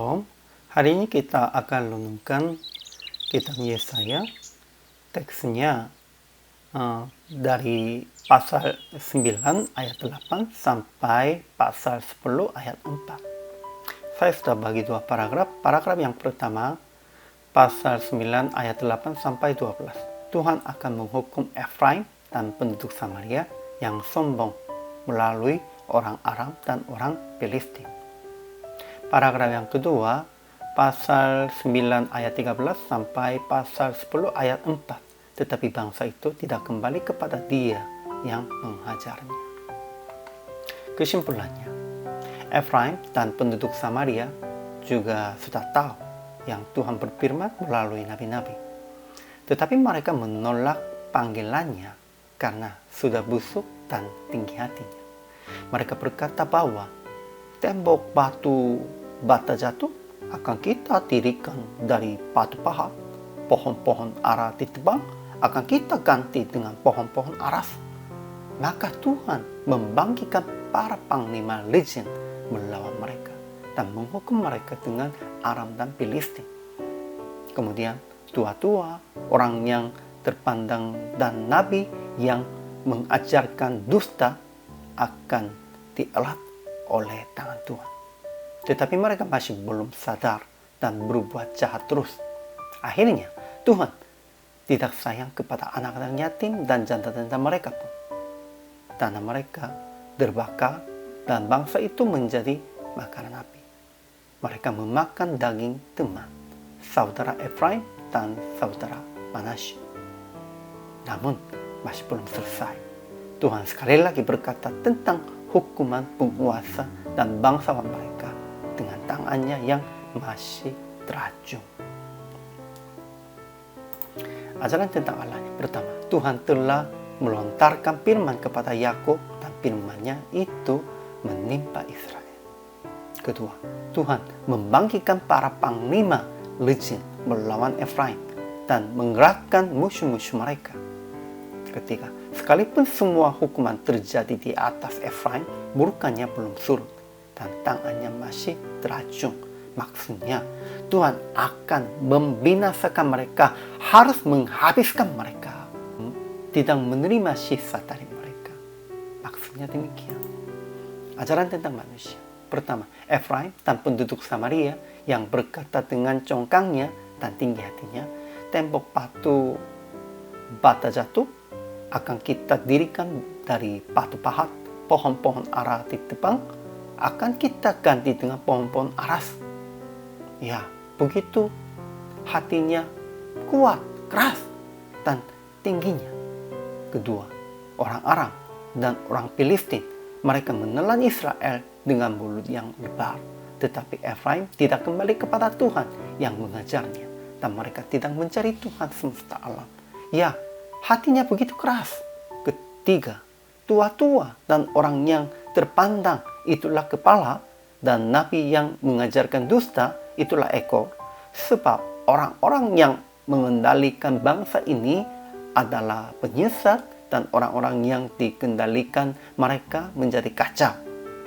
Shalom. Hari ini kita akan renungkan kitab Yesaya. Teksnya dari pasal 9 ayat 8 sampai pasal 10 ayat 4. Saya sudah bagi dua paragraf. Paragraf yang pertama, pasal 9 ayat 8 sampai 12. Tuhan akan menghukum Efraim dan penduduk Samaria yang sombong melalui orang Aram dan orang Filistin. Paragraf yang kedua, pasal 9 ayat 13 sampai pasal 10 ayat 4. Tetapi bangsa itu tidak kembali kepada Dia yang menghajarnya. Kesimpulannya, Efraim dan penduduk Samaria juga sudah tahu yang Tuhan berfirman melalui nabi-nabi. Tetapi mereka menolak panggilannya karena sudah busuk dan tinggi hatinya. Mereka berkata bahwa tembok batu bata jatuh akan kita dirikan dari batu pahat, pohon-pohon ara ditebang akan kita ganti dengan pohon-pohon aras. Maka Tuhan membangkitkan para panglima legend melawan mereka dan menghukum mereka dengan Aram dan Filistin. Kemudian tua-tua, orang yang terpandang dan nabi yang mengajarkan dusta akan dielat oleh tangan Tuhan. Tetapi mereka masih belum sadar dan berbuat jahat terus. Akhirnya Tuhan tidak sayang kepada anak-anak yatim dan janda-janda mereka pun. Tanah mereka terbakar dan bangsa itu menjadi makanan api. Mereka memakan daging teman, saudara Efraim dan saudara Manasye. Namun masih belum selesai. Tuhan sekali lagi berkata tentang hukuman penguasa dan bangsawan mereka dengan tangannya yang masih teracung. Ajaran tentang Allahnya. Pertama, Tuhan telah melontarkan firman kepada Yakub dan firman-Nya itu menimpa Israel. Kedua, Tuhan membangkitkan para panglima legend melawan Efraim dan menggerakkan musuh-musuh mereka. Ketiga, sekalipun semua hukuman terjadi di atas Efraim, murkanya belum surut dan tangannya masih teracung. Maksudnya, Tuhan akan membinasakan mereka, harus menghabiskan mereka, tidak menerima sisa dari mereka. Maksudnya demikian. Ajaran tentang manusia. Pertama, Efraim dan penduduk Samaria yang berkata dengan congkangnya dan tinggi hatinya, tembok batu bata jatuh akan kita dirikan dari batu pahat, pohon-pohon ara ditebang akan kita ganti dengan pohon-pohon aras. Ya, begitu hatinya kuat, keras, dan tingginya. Kedua, orang Aram dan orang Filistin, mereka menelan Israel dengan mulut yang lebar. Tetapi Efraim tidak kembali kepada Tuhan yang mengajarnya, dan mereka tidak mencari Tuhan semesta alam. Ya, hatinya begitu keras. Ketiga, tua-tua dan orang yang terpandang itulah kepala, dan nabi yang mengajarkan dusta itulah ekor. Sebab orang-orang yang mengendalikan bangsa ini adalah penyesat, dan orang-orang yang dikendalikan mereka menjadi kacau.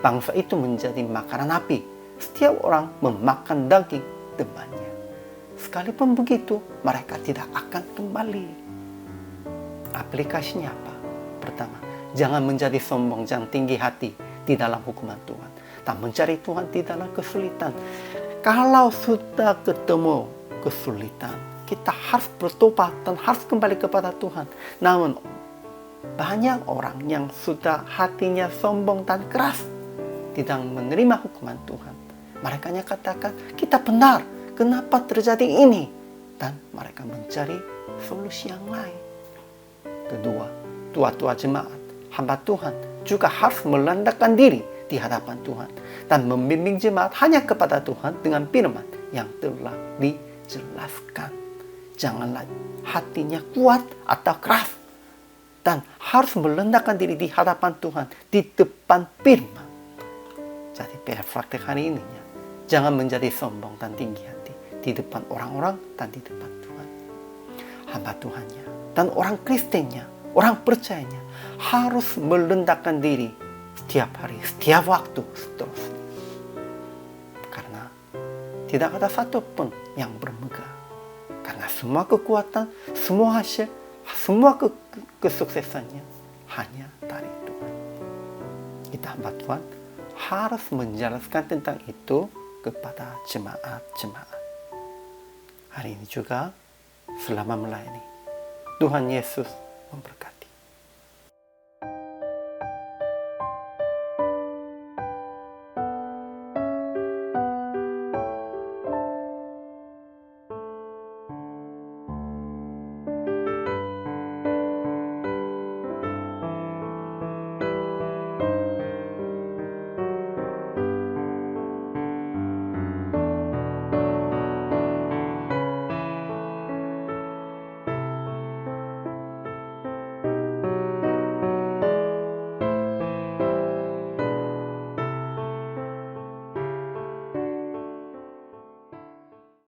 Bangsa itu menjadi makanan api. Setiap orang memakan daging temannya. Sekalipun begitu, mereka tidak akan kembali. Aplikasinya apa? Pertama, jangan menjadi sombong dan tinggi hati di dalam hukuman Tuhan, dan mencari Tuhan di dalam kesulitan. Kalau sudah ketemu kesulitan, kita harus bertobat dan harus kembali kepada Tuhan. Namun banyak orang yang sudah hatinya sombong dan keras, tidak menerima hukuman Tuhan. Mereka katakan, kita benar, kenapa terjadi ini? Dan mereka mencari solusi yang lain. Kedua, tua-tua jemaat, hamba Tuhan juga harus melandakkan diri di hadapan Tuhan dan membimbing jemaat hanya kepada Tuhan dengan firman yang telah dijelaskan. Janganlah hatinya kuat atau keras, dan harus melandakkan diri di hadapan Tuhan di depan firman. Jadi praktek hari ini, jangan menjadi sombong dan tinggi hati di depan orang-orang dan di depan Tuhan. Hamba Tuhannya dan orang Kristennya, orang percayanya harus melandakkan diri setiap hari, setiap waktu, seterusnya. Karena Tidak ada satupun yang bermegah. Karena semua kekuatan, semua hasil, semua kesuksesannya hanya dari Tuhan. Kita hamba Tuhan harus menjelaskan tentang itu kepada jemaat-jemaat. Hari ini juga selama melayani, Tuhan Yesus memberkati.